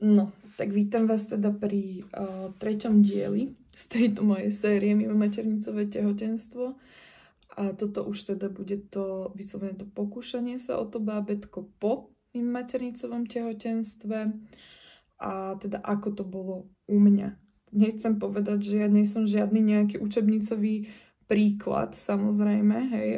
No, tak vítam vás teda pri treťom dieli z tejto mojej série Mimo maternicové tehotenstvo. A toto už teda bude to vyslovene to pokúšanie sa o to bábätko po mimo maternicovom tehotenstve a teda ako to bolo u mňa. Nechcem povedať, že ja nie som žiadny nejaký učebnicový príklad, samozrejme, hej,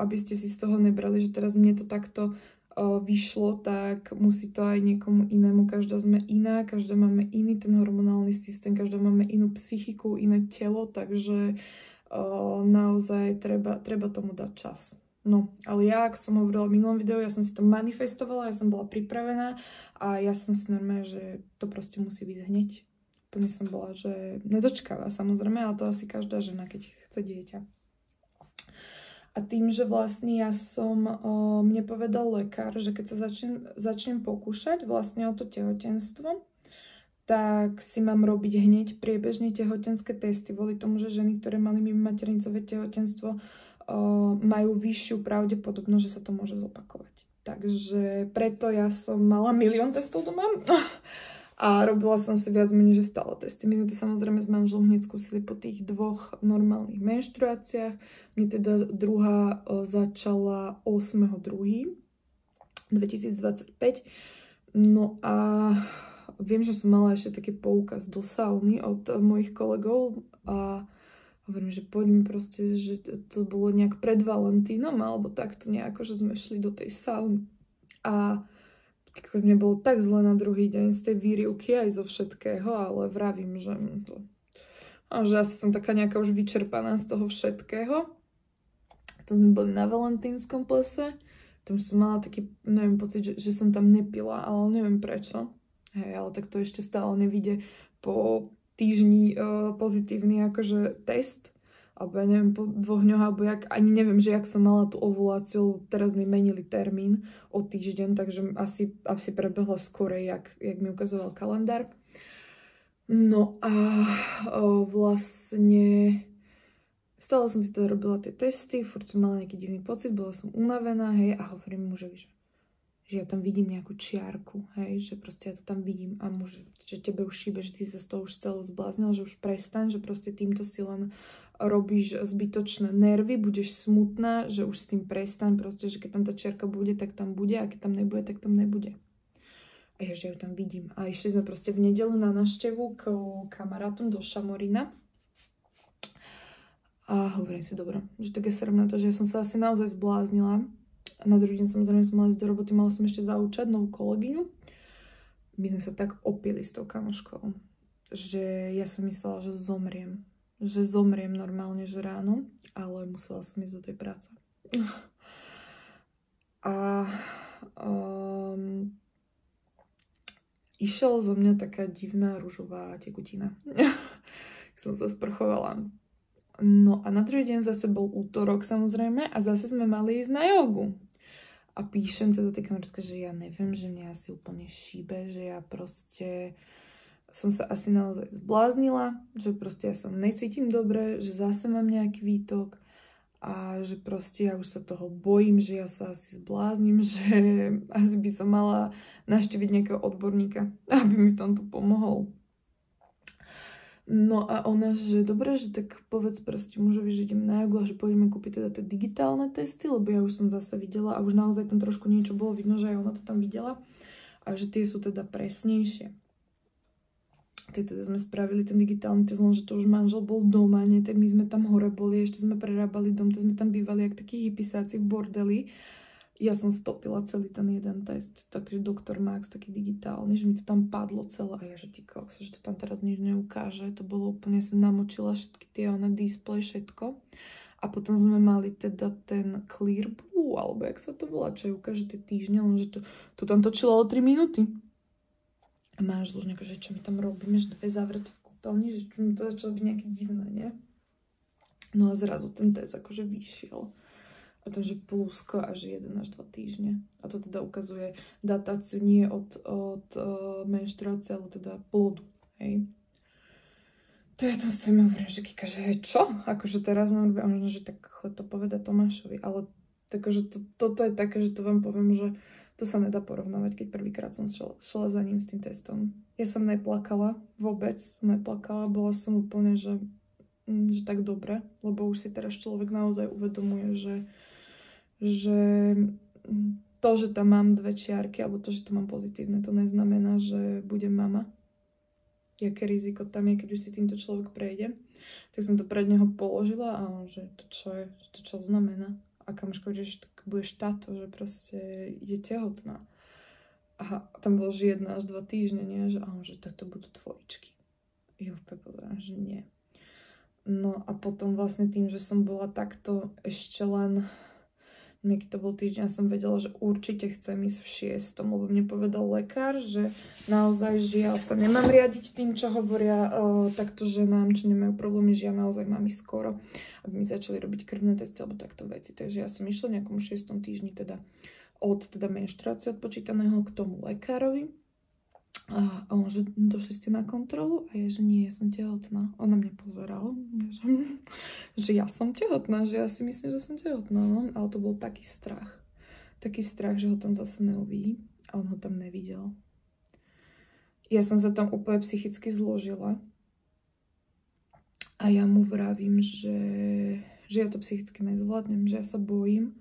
aby ste si z toho nebrali, že teraz mne to takto vyšlo, tak musí to aj niekomu inému. Každá sme iná, každá máme iný ten hormonálny systém, každá máme inú psychiku, iné telo, takže naozaj treba tomu dať čas. No, ale ja, ako som hovorila v minulom videu, ja som si to manifestovala, ja som bola pripravená a ja som si normálne, že to proste musí byť hneď. Úplne som bola, že nedočkáva, samozrejme, ale to asi každá žena, keď chce dieťa. A tým, že vlastne mne povedal lekár, že keď sa začnem pokúšať vlastne o to tehotenstvo, tak si mám robiť hneď priebežne tehotenské testy, kvôli tomu, že ženy, ktoré mali mimo maternicové tehotenstvo, majú vyššiu pravdepodobnosť, že sa to môže zopakovať. Takže preto ja som mala 1 000 000 testov doma a robila som si viac menej, že stále testy. My sme to samozrejme s manželom hneď skúsili po tých 2 normálnych menštruáciách. Mne teda druhá začala 8.2.2025. No a viem, že som mala ešte taký poukaz do sauny od mojich kolegov a hovorím, že poďme proste, že to bolo nejak pred Valentínom alebo takto nejako, že sme šli do tej sauny. A mne bolo tak zle na druhý deň z tej výrivky aj zo všetkého, ale vravím, že asi som taká nejaká už vyčerpaná z toho všetkého. To sme boli na valentínskom plese. Tam som mala taký, neviem, pocit, že som tam nepila, ale neviem prečo. Hej, ale tak to ešte stále nevidie po týždni pozitívny akože test. Alebo ja neviem, po 2 dňoch, alebo ani neviem, že jak som mala tú ovuláciu, teraz mi menili termín o týždeň, takže asi prebehlo skorej, jak mi ukazoval kalendár. No a vlastne stále som si teda robila tie testy, furt som mala nejaký divný pocit, bola som unavená, hej, a hovorím mužovi, že ja tam vidím nejakú čiarku, hej, že proste ja to tam vidím a muž, že tebe už šíbe, že ty sa z toho už celé zbláznil, že už prestaň, že proste týmto si len robíš zbytočné nervy, budeš smutná, že už s tým prestaň, proste, že keď tam tá čiarka bude, tak tam bude a keď tam nebude, tak tam nebude. A ja, že ju tam vidím. A išli sme proste v nedeľu na návštevu k kamarátom do Šamorína. A hovorím si, dobro, že tak ja serem na to, že ja som sa asi naozaj zbláznila. A na druhý deň samozrejme som mala ísť do roboty, mala som ešte zaučať novú kolegyňu. My sme sa tak opili s tou kamoškou, že ja som myslela, že zomriem. Že zomriem normálne, že ráno, ale musela som ísť do tej práce. A išla zo mňa taká divná ružová tekutina. Som sa sprchovala. No a na druhý deň zase bol útorok samozrejme a zase sme mali ísť na jogu. A píšem teda tej kamarátke, že ja neviem, že mňa asi úplne šíbe, že ja proste som sa asi naozaj zbláznila, že proste ja sa necítim dobre, že zase mám nejaký výtok a že proste ja už sa toho bojím, že ja sa asi zbláznim, že asi by som mala navštíviť nejakého odborníka, aby mi v tomto pomohol. No a ona, že dobre, že tak povedz proste mužovi, že idem na jogu a že pôjdeme kúpiť teda tie digitálne testy, lebo ja už som zase videla a už naozaj tam trošku niečo bolo vidno, že aj ona to tam videla a že tie sú teda presnejšie. Tak teda sme spravili ten digitálny test, že to už manžel bol doma, nie? Tak my sme tam hore boli, ešte sme prerábali dom, tak sme tam bývali jak takí hippisáci v bordeli. Ja som stopila celý ten jeden test, takže doktor Max, taký digitálny, že mi to tam padlo celé a ja, že ty kokso, že to tam teraz nič neukáže, to bolo úplne, som namočila všetky tie display, všetko. A potom sme mali teda ten Clear Blue, alebo jak sa to volá, čo ukáže tie týždne, lenže to tam točilo ale 3 minúty. A máš dlžne, že čo my tam robíme, že 2 zavreté v kúpeľni, že čo mi to začalo byť nejaké divné, nie? No a zrazu ten test akože vyšiel. A to, že plusko až 1 až 2 týždne. A to teda ukazuje datáciu nie od menštruácie, ale teda plodu, hej. To ja tam stojím a hovorím, že Kika, že čo? Akože teraz mám robiť, a možno, že tak chod to povedať Tomášovi, ale takže toto je také, že to vám poviem, že To sa nedá porovnávať, keď prvýkrát som šla za ním s tým testom. Ja som neplakala, vôbec som neplakala, bola som úplne, že tak dobre, lebo už si teraz človek naozaj uvedomuje, že to, že tam mám 2 čiarky, alebo to, že to mám pozitívne, to neznamená, že budem mama. Jaké riziko tam je, keď už si týmto človek prejde. Tak som to pred neho položila a on, že to čo znamená? A kamoška, že tak budeš táto, že proste je tehotná. A tam bolo, že 1 až 2 týždne, nie? Že, a on, že to budú dvojičky. Ja úplne pozerám, že nie. No a potom vlastne tým, že som bola takto ešte len, nieký to bol týždeň, som vedela, že určite chcem ísť v 6, lebo mne povedal lekár, že naozaj, že ja sa nemám riadiť tým, čo hovoria takto ženám, čo nemajú problémy, že ja naozaj mám ísť skoro, aby mi začali robiť krvné testy alebo takto veci. Takže ja som išla nejakom 6. týždni teda od menštruácie odpočítaného k tomu lekárovi. A on, že došli ste na kontrolu? A ja, že nie, ja som tehotná. On na mňa pozeral, že ja som tehotná, že ja si myslím, že som tehotná. No? Ale to bol taký strach. Taký strach, že ho tam zase neuvidí. A on ho tam nevidel. Ja som sa tam úplne psychicky zložila. A ja mu vravím, že ja to psychicky nezvládnem, že ja sa bojím,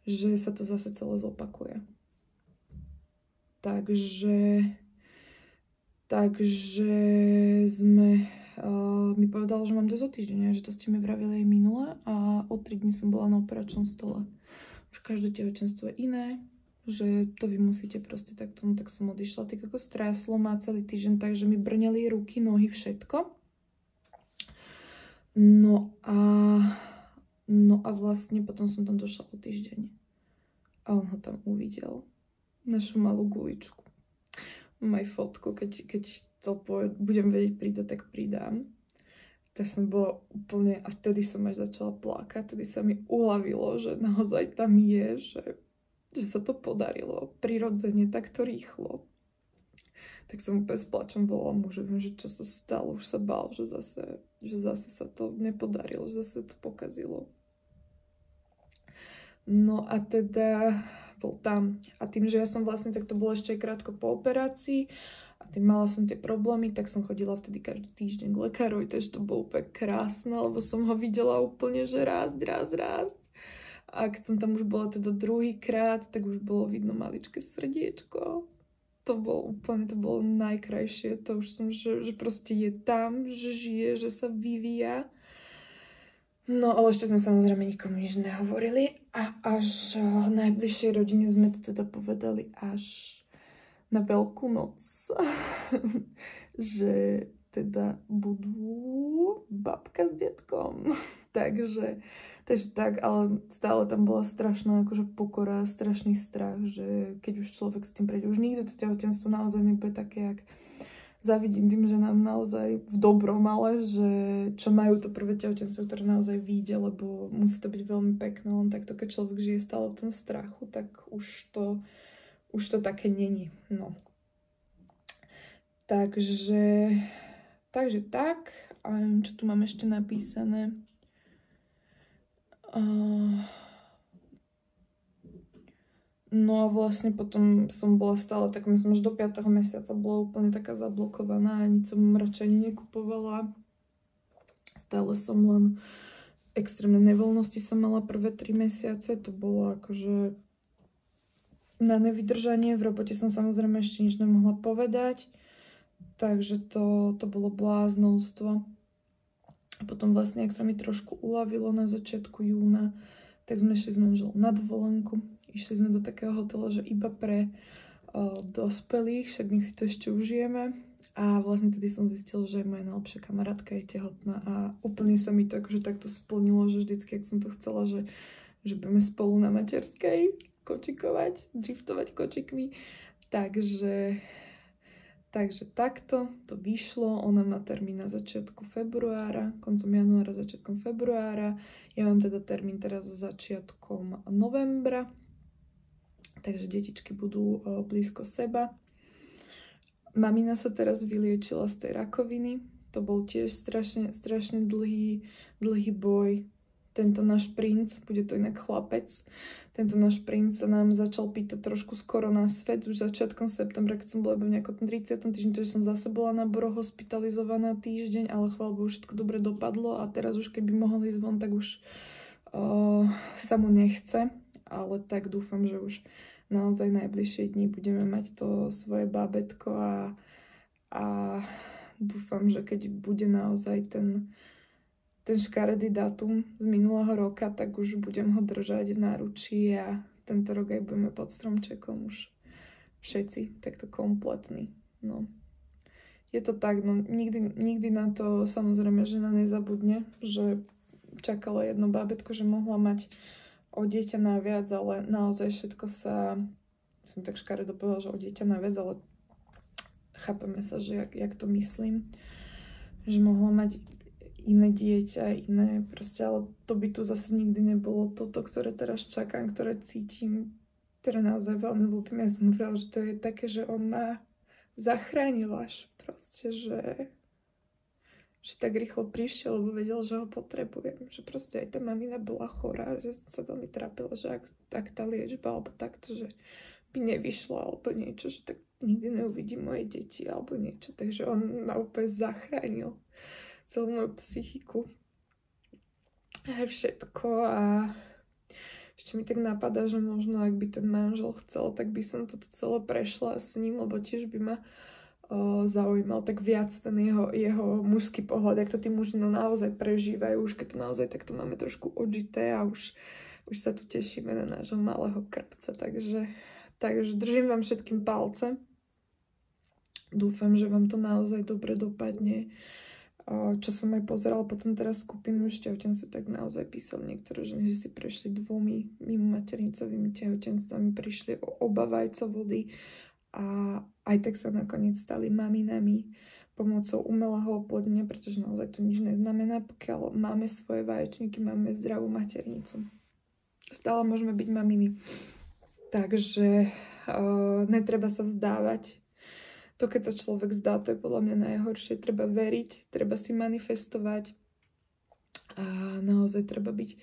že sa to zase celé zopakuje. Takže mi povedal, že mám dosť o týždeň, že to ste mi vravili aj minule a o 3 dní som bola na operačnom stole. Už každé tehotenstvo je iné, že to vy musíte proste takto, no tak som odišla, tak ako stráslo ma celý týždeň, takže mi brneli ruky, nohy, všetko. No a vlastne potom som tam došla o týždeň a on ho tam uvidel, našu malú guličku. Mám aj fotku, keď to budem vedieť pridať, tak pridám. Tak som bola úplne, a vtedy som až začala plakať, vtedy sa mi uľavilo, že naozaj tam je, že sa to podarilo prirodzene, takto rýchlo. Tak som úplne s plačom volala mužu, že čo sa stalo, už sa bál, že zase sa to nepodarilo, že zase to pokazilo. No a teda bol tam. A tým, že ja som vlastne takto bola ešte krátko po operácii a tým mala som tie problémy, tak som chodila vtedy každý týždeň k lekárovi, takže to bolo úplne krásne, lebo som ho videla úplne, že rásť. A keď som tam už bola teda druhýkrát, tak už bolo vidno maličké srdiečko. To bolo najkrajšie. To už som, že proste je tam, že žije, že sa vyvíja. No, ale ešte sme samozrejme nikomu nič nehovorili a až v najbližšej rodine sme to teda povedali až na Veľkú noc, že teda budú babka s detkom. takže tak, ale stále tam bola strašná akože pokora, strašný strach, že keď už človek s tým prejde, už nikdy to tehotenstvo naozaj nebude také, jak závidím tým, že nám naozaj v dobrom, ale že čo majú to prvé tehotenstvo, ktoré naozaj vyjde, lebo musí to byť veľmi pekné, len takto, keď človek žije stále v tom strachu, tak už to také není. No. Takže tak. A čo tu mám ešte napísané? No a vlastne potom som bola stále, tak myslím, že do 5. mesiaca bola úplne taká zablokovaná a nič som radšej nekupovala. Stále som len extrémne nevoľnosti som mala prvé 3 mesiace, to bolo akože na nevydržanie. V robote som samozrejme ešte nič nemohla povedať, takže to bolo bláznovstvo. A potom vlastne, ak sa mi trošku uľavilo na začiatku júna, tak sme šli s manželom na dovolenku. Išli sme do takého hotela, že iba pre dospelých, však nech si to ešte užijeme. A vlastne tedy som zistila, že moja najlepšia kamarátka je tehotná a úplne sa mi to akože takto splnilo, že vždycky, ak som to chcela, že budeme spolu na materskej kočikovať, driftovať kočikmi. Takže takto to vyšlo. Ona má termín na začiatku februára, koncom januára, začiatkom februára. Ja mám teda termín teraz začiatkom novembra. Takže detičky budú blízko seba. Mamina sa teraz vyliečila z tej rakoviny. To bol tiež strašne dlhý boj. tento náš princ, bude to inak chlapec, tento náš princ sa nám začal pýtať trošku skoro na svet, už začiatkom septembra, keď som bola v nejakom 30. týždni, takže som zase bola na Boro hospitalizovaná týždeň, ale chvála Bohu, všetko dobre dopadlo a teraz už keby mohol ísť von, tak už sa mu nechce, ale tak dúfam, že už naozaj najbližšie dni budeme mať to svoje bábätko a dúfam, že keď bude naozaj ten škaredý dátum z minulého roka, tak už budem ho držať v náručí a tento rok aj budeme pod stromčekom už všetci takto kompletní. No. Je to tak, no nikdy na to samozrejme žena nezabudne, že čakala jedno bábätko, že mohla mať o dieťa naviac, ale naozaj všetko sa, som tak škaredo povedala, že o dieťa naviac, ale chápeme sa, že jak to myslím, že mohla mať iné dieťa, iné proste, ale to by tu zase nikdy nebolo toto, ktoré teraz čakám, ktoré cítim, ktoré naozaj veľmi ľúbim. Ja som hovorila, že to je také, že on ma zachránil až proste, že tak rýchlo prišiel, lebo vedel, že ho potrebujem. Že proste aj tá mamina bola chorá, že som sa veľmi trápila, že ak tá liečba, alebo takto, že by nevyšlo, alebo niečo, že tak nikdy neuvidím moje deti, alebo niečo. Takže on ma úplne zachránil celú moju psychiku. Aj všetko a ešte mi tak napadá, že možno ak by ten manžel chcel, tak by som toto celé prešla s ním, lebo tiež by ma zaujímal tak viac ten jeho mužský pohľad, jak to tí muži naozaj prežívajú, už keď to naozaj takto máme trošku odžité a už sa tu tešíme na nášho malého krpca, takže držím vám všetkým palce. Dúfam, že vám to naozaj dobre dopadne. Čo som aj pozerala potom teraz skupinu tehotenstv, tak naozaj písali niektoré ženy, že si prešli 2 mimo maternicovými tehotenstvami, prišli o oba vajcovody a aj tak sa nakoniec stali maminami pomocou umelého oplodnenia, pretože naozaj to nič neznamená, pokiaľ máme svoje vaječníky, máme zdravú maternicu. Stále môžeme byť maminy. Takže netreba sa vzdávať. To, keď sa človek vzdá, to je podľa mňa najhoršie. Treba veriť, treba si manifestovať a naozaj treba byť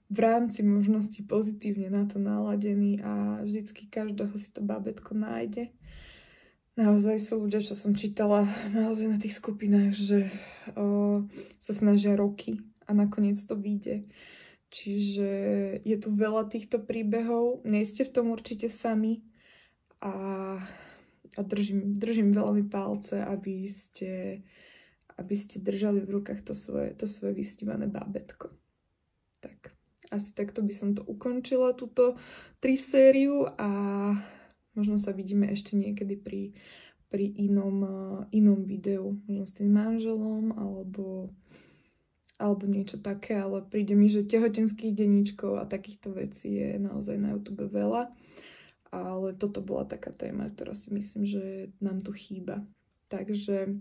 v rámci možností pozitívne na to naladený a vždycky každého si to bábätko nájde. Naozaj sú ľudia, čo som čítala naozaj na tých skupinách, že sa snažia roky a nakoniec to vyjde. Čiže je tu veľa týchto príbehov, nie ste v tom určite sami a držím veľmi palce, aby ste držali v rukách to svoje vysnívané bábätko. Tak, asi takto by som to ukončila, túto 3 sériu a možno sa vidíme ešte niekedy pri inom videu, možno s tým manželom alebo niečo také, ale príde mi, že tehotenských denníčkov a takýchto vecí je naozaj na YouTube veľa. Ale toto bola taká téma, ktorá si myslím, že nám tu chýba. Takže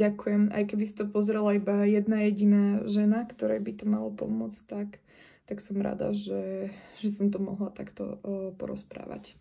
ďakujem. Aj keby si to pozrela iba jedna jediná žena, ktorej by to malo pomôcť, tak som rada, že som to mohla takto porozprávať.